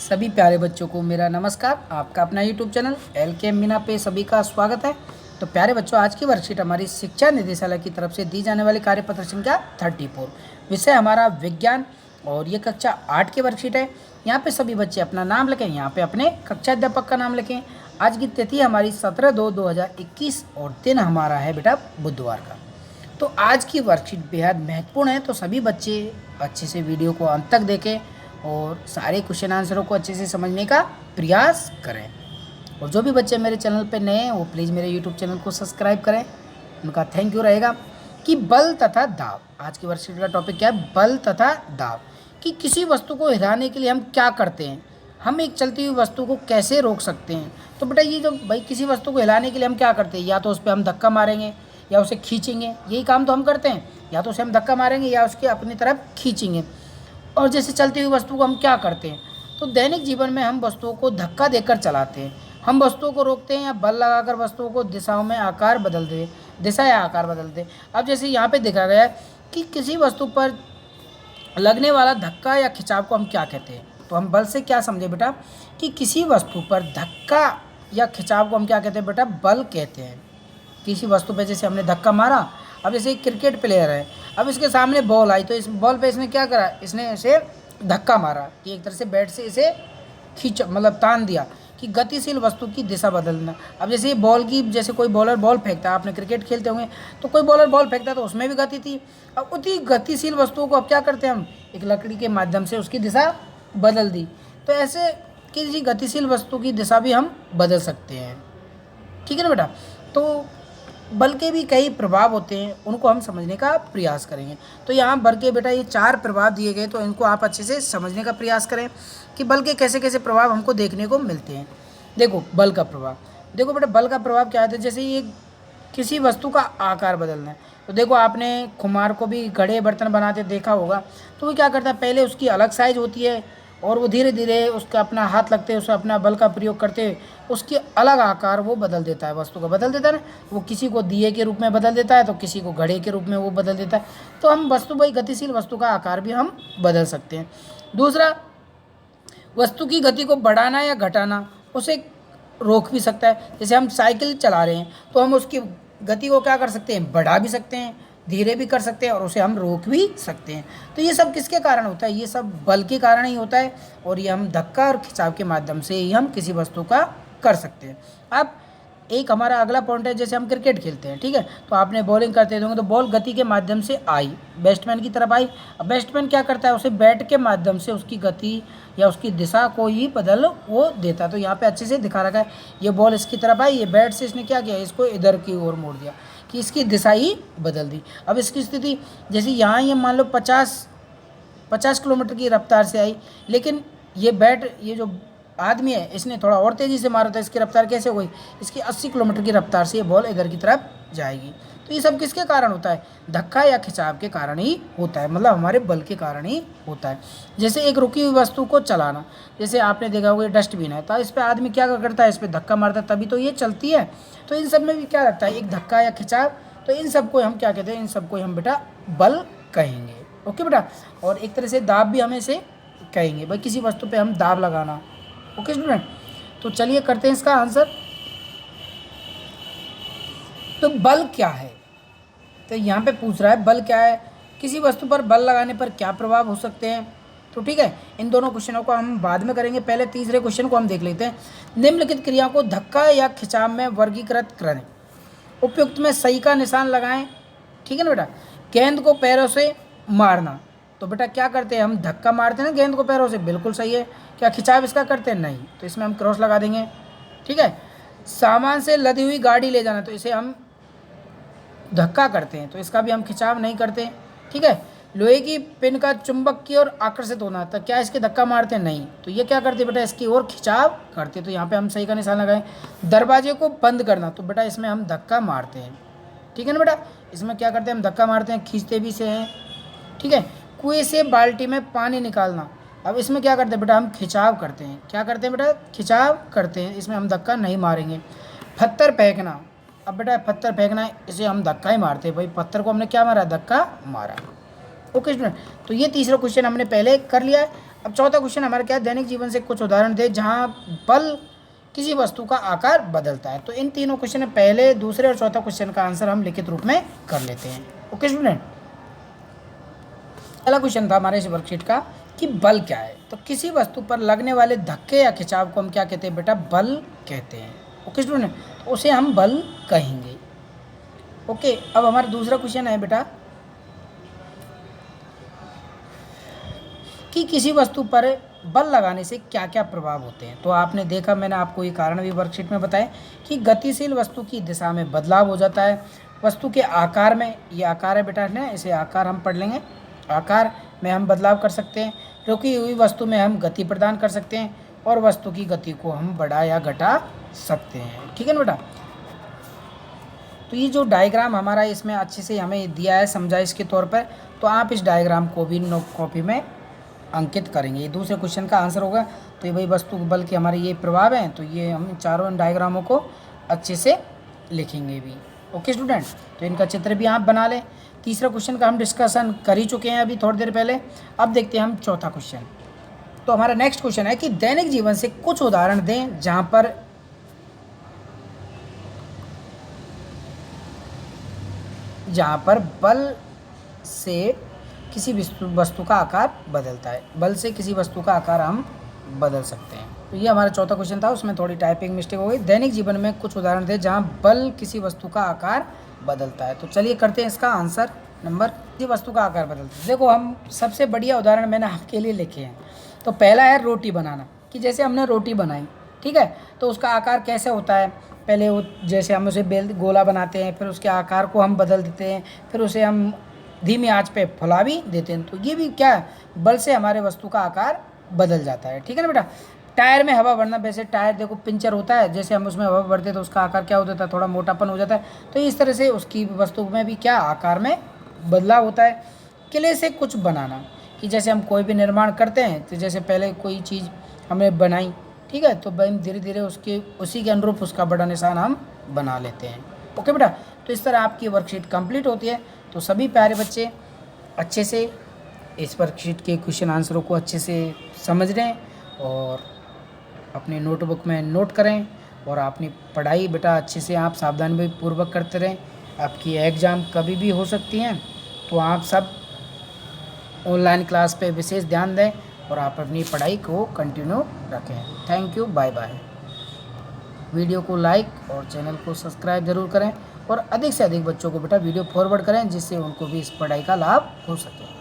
सभी प्यारे बच्चों को मेरा नमस्कार। आपका अपना यूट्यूब चैनल LK मीना पे सभी का स्वागत है। तो प्यारे बच्चों, आज की वर्कशीट हमारी शिक्षा निदेशालय की तरफ से दी जाने वाली कार्यपत्र संख्या 34, विषय हमारा विज्ञान और ये कक्षा 8 की वर्कशीट है। यहाँ पे सभी बच्चे अपना नाम लिखें, यहाँ पे अपने कक्षा अध्यापक का नाम लिखें। आज की तिथि हमारी 17/2/2021 और दिन हमारा है बेटा बुधवार का। तो आज की वर्कशीट बेहद महत्वपूर्ण है, तो सभी बच्चे अच्छे से वीडियो को अंत तक देखें और सारे क्वेश्चन आंसरों को अच्छे से समझने का प्रयास करें। और जो भी बच्चे मेरे चैनल पे नए हैं वो प्लीज़ मेरे यूट्यूब चैनल को सब्सक्राइब करें, उनका थैंक यू रहेगा। कि बल तथा दाब, आज की वर्कशीट का टॉपिक क्या है? बल तथा दाब। कि किसी वस्तु को हिलाने के लिए हम क्या करते हैं, हम एक चलती हुई वस्तु को कैसे रोक सकते हैं। तो बेटा ये जो भाई किसी वस्तु को हिलाने के लिए हम क्या करते हैं, या तो उस पर हम धक्का मारेंगे या उसे खींचेंगे, यही काम तो हम करते हैं। या तो उसे हम धक्का मारेंगे या उसके अपनी तरफ खींचेंगे। और जैसे चलती हुई वस्तु को हम क्या करते हैं, तो दैनिक जीवन में हम वस्तुओं को धक्का देकर चलाते हैं। हम वस्तुओं को रोकते हैं या बल लगाकर वस्तुओं को दिशा या आकार बदलते हैं। अब जैसे यहाँ पे देखा गया है कि किसी वस्तु पर लगने वाला धक्का या खिंचाव को हम क्या कहते हैं। तो हम बल से क्या समझे बेटा, कि किसी वस्तु पर धक्का या खिंचाव को हम क्या कहते हैं बेटा, बल कहते हैं। किसी वस्तु पे जैसे हमने धक्का मारा, अब जैसे एक क्रिकेट प्लेयर है, अब इसके सामने बॉल आई तो इस बॉल पे इसने क्या करा, इसने इसे धक्का मारा कि एक तरह से बैट से इसे खींच मतलब तान दिया, कि गतिशील वस्तु की दिशा बदलना। अब जैसे बॉल की, जैसे कोई बॉलर बॉल फेंकता है, आपने क्रिकेट खेलते होंगे तो कोई बॉलर बॉल फेंकता है तो उसमें भी गति थी। अब उतनी गतिशील वस्तुओं को अब क्या करते हैं, हम एक लकड़ी के माध्यम से उसकी दिशा बदल दी। तो ऐसे किसी गतिशील वस्तु की दिशा भी हम बदल सकते हैं, ठीक है ना बेटा। तो बल के भी कई प्रभाव होते हैं, उनको हम समझने का प्रयास करेंगे। तो यहाँ बल के बेटा ये 4 प्रभाव दिए गए, तो इनको आप अच्छे से समझने का प्रयास करें कि बल के कैसे कैसे प्रभाव हमको देखने को मिलते हैं। देखो बल का प्रभाव, देखो बेटा बल का प्रभाव क्या है। जैसे ये किसी वस्तु का आकार बदलना है, तो देखो आपने कुम्हार को भी घड़े बर्तन बनाते देखा होगा, तो वो क्या करता है, पहले उसकी अलग साइज होती है और वो धीरे धीरे उसका अपना हाथ लगते हैं, उसका अपना बल का प्रयोग करते उसकी अलग आकार वो बदल देता है, वस्तु का बदल देता है ना। वो किसी को दिए के रूप में बदल देता है, तो किसी को घड़े के रूप में वो बदल देता है। तो हम वस्तु भाई गतिशील वस्तु का आकार भी हम बदल सकते हैं। दूसरा, वस्तु की गति को बढ़ाना या घटाना, उसे रोक भी सकता है। जैसे हम साइकिल चला रहे हैं तो हम उसकी गति को क्या कर सकते हैं, बढ़ा भी सकते हैं, धीरे भी कर सकते हैं और उसे हम रोक भी सकते हैं। तो ये सब किसके कारण होता है, ये सब बल के कारण ही होता है। और ये हम धक्का और खिंचाव के माध्यम से ही हम किसी वस्तु का कर सकते हैं। अब एक हमारा अगला पॉइंट है, जैसे हम क्रिकेट खेलते हैं, ठीक है, तो आपने बॉलिंग करते होंगे तो बॉल गति के माध्यम से आई, बैट्समैन की तरफ आई। अब बैट्समैन क्या करता है, उसे बैट के माध्यम से उसकी गति या उसकी दिशा को ही बदल वो देता है। तो यहाँ पे अच्छे से दिखा रखा है, ये बॉल इसकी तरफ आई, ये बैट से इसने क्या किया, इसको इधर की ओर मोड़ दिया कि इसकी दिशा ही बदल दी। अब इसकी स्थिति जैसे यहाँ ये मान लो 50 किलोमीटर की रफ्तार से आई, लेकिन ये बैट, ये जो आदमी है, इसने थोड़ा और तेज़ी से मारा था, इसकी रफ्तार कैसे हो गई, इसकी 80 किलोमीटर की रफ्तार से ये बॉल इधर की तरफ जाएगी। तो ये सब किसके कारण होता है, धक्का या खिंचाव के कारण ही होता है, मतलब हमारे बल के कारण ही होता है। जैसे एक रुकी हुई वस्तु को चलाना, जैसे आपने देखा होगा ये डस्टबिन है, तो इस पर आदमी क्या करता है, इस पर धक्का मारता है तभी तो ये चलती है। तो इन सब में भी क्या लगता है, एक धक्का या खिंचाव। तो इन सबको हम क्या कहते हैं, इन सबको हम बेटा बल कहेंगे। ओके बेटा। और एक तरह से दाब भी हम इसे कहेंगे, भाई किसी वस्तु पे हम दाब लगाना। ओके स्टूडेंट, तो चलिए करते हैं इसका आंसर। तो बल क्या है, तो यहाँ पे पूछ रहा है बल क्या है, किसी वस्तु पर बल लगाने पर क्या प्रभाव हो सकते हैं। तो ठीक है, इन दोनों क्वेश्चनों को हम बाद में करेंगे, पहले तीसरे क्वेश्चन को हम देख लेते हैं। निम्नलिखित क्रिया को धक्का या खिंचाव में वर्गीकृत करें, उपयुक्त में सही का निशान लगाएं। ठीक है ना बेटा। गेंद को पैरों से मारना, तो बेटा क्या करते हैं, हम धक्का मारते हैं ना गेंद को पैरों से, बिल्कुल सही है। क्या खिंचाव इसका करते हैं, नहीं, तो इसमें हम क्रॉस लगा देंगे। ठीक है। सामान से लदी हुई गाड़ी ले जाना, तो इसे हम धक्का करते हैं, तो इसका भी हम खिंचाव नहीं करते। ठीक है। लोहे की पिन का चुंबक की ओर आकर्षित होना, तो क्या इसके धक्का मारते हैं, नहीं, तो ये क्या करते हैं बेटा, इसकी ओर खिंचाव करते हैं। तो यहाँ पे हम सही का निशान लगाएं। दरवाजे को बंद करना, तो बेटा इसमें हम धक्का मारते हैं। ठीक है ना बेटा, इसमें क्या करते हैं, हम धक्का मारते हैं, खींचते भी से हैं। ठीक है। कुएं से बाल्टी में पानी निकालना, अब इसमें क्या करते हैं बेटा, हम खिंचाव करते हैं। क्या करते हैं बेटा, खिंचाव करते हैं, इसमें हम धक्का नहीं मारेंगे। पत्थर फेंकना, अब बेटा पत्थर फेंकना है, इसे हम धक्का ही मारते हैं, भाई पत्थर को हमने क्या मारा, धक्का मारा। ओके स्टूडेंट, तो ये तीसरा क्वेश्चन हमने पहले कर लिया है। अब चौथा क्वेश्चन हमारा क्या है, दैनिक जीवन से कुछ उदाहरण दे जहाँ बल किसी वस्तु का आकार बदलता है। तो इन तीनों क्वेश्चन में पहले, दूसरे और चौथा क्वेश्चन का आंसर हम लिखित रूप में कर लेते हैं। ओके स्टूडेंट, पहला क्वेश्चन था हमारे इस वर्कशीट का कि बल क्या है। तो किसी वस्तु पर लगने वाले धक्के या खिंचाव को हम क्या कहते हैं बेटा, बल कहते हैं। ओके स्टूडेंट, तो उसे हम बल कहेंगे। ओके, अब हमारा दूसरा क्वेश्चन है बेटा कि किसी वस्तु पर बल लगाने से क्या क्या प्रभाव होते हैं। तो आपने देखा, मैंने आपको ये कारण भी वर्कशीट में बताया कि गतिशील वस्तु की दिशा में बदलाव हो जाता है, वस्तु के आकार में, ये आकार है बेटा ना, इसे आकार हम पढ़ लेंगे, आकार में हम बदलाव कर सकते हैं, रुकी हुई वस्तु में हम गति प्रदान कर सकते हैं और वस्तु की गति को हम बढ़ा या घटा सकते हैं। ठीक है ना बेटा। तो ये जो डायग्राम हमारा इसमें अच्छे से हमें दिया है समझाइश के तौर पर, तो आप इस डायग्राम को भी नोट कॉपी में अंकित करेंगे। ये दूसरे क्वेश्चन का आंसर होगा। तो ये वही वस्तु बल के हमारे ये प्रभाव हैं, तो ये हम चारों डायग्रामों को अच्छे से लिखेंगे भी। ओके स्टूडेंट, तो इनका चित्र भी आप बना लें। तीसरा क्वेश्चन का हम डिस्कशन कर ही चुके हैं अभी थोड़ी देर पहले। अब देखते हैं हम चौथा क्वेश्चन। तो हमारा नेक्स्ट क्वेश्चन है कि दैनिक जीवन से कुछ उदाहरण दें जहाँ पर बल से किसी वस्तु का आकार बदलता है, बल से किसी वस्तु का आकार हम बदल सकते हैं। तो ये हमारा चौथा क्वेश्चन था, उसमें थोड़ी टाइपिंग मिस्टेक हो गई। दैनिक जीवन में कुछ उदाहरण दें जहां बल किसी वस्तु का आकार बदलता है। तो चलिए करते हैं इसका आंसर नंबर। किसी वस्तु का आकार बदलता है, देखो हम सबसे बढ़िया उदाहरण मैंने आपके लिए लिखे हैं। तो पहला है रोटी बनाना, कि जैसे हमने रोटी बनाई, ठीक है, तो उसका आकार कैसे होता है, पहले वो जैसे हम उसे बेल गोला बनाते हैं, फिर उसके आकार को हम बदल देते हैं, फिर उसे हम धीमी आंच पे फुला भी देते हैं। तो ये भी क्या है, बल से हमारे वस्तु का आकार बदल जाता है। ठीक है ना बेटा। टायर में हवा भरना, वैसे टायर देखो पिंचर होता है, जैसे हम उसमें हवा भरते हैं तो उसका आकार क्या हो जाता है, थोड़ा मोटापन हो जाता है। तो इस तरह से उसकी वस्तु में भी क्या आकार में बदलाव होता है। किले से कुछ बनाना, कि जैसे हम कोई भी निर्माण करते हैं, तो जैसे पहले कोई चीज़ हमने बनाई, ठीक है, तो हम धीरे धीरे उसी के अनुरूप उसका बड़ा निशान हम बना लेते हैं। ओके बेटा, तो इस तरह आपकी वर्कशीट कंप्लीट होती है। तो सभी प्यारे बच्चे अच्छे से इस वर्कशीट के क्वेश्चन आंसरों को अच्छे से समझ लें और अपनी नोटबुक में नोट करें, और अपनी पढ़ाई बेटा अच्छे से आप सावधानी पूर्वक करते रहें। आपकी एग्ज़ाम कभी भी हो सकती हैं, तो आप सब ऑनलाइन क्लास पे विशेष ध्यान दें और आप अपनी पढ़ाई को कंटिन्यू रखें। Thank you, bye bye. Video को लाइक और चैनल को सब्सक्राइब ज़रूर करें और अधिक से अधिक बच्चों को बेटा वीडियो फॉरवर्ड करें, जिससे उनको भी इस पढ़ाई का लाभ हो सके।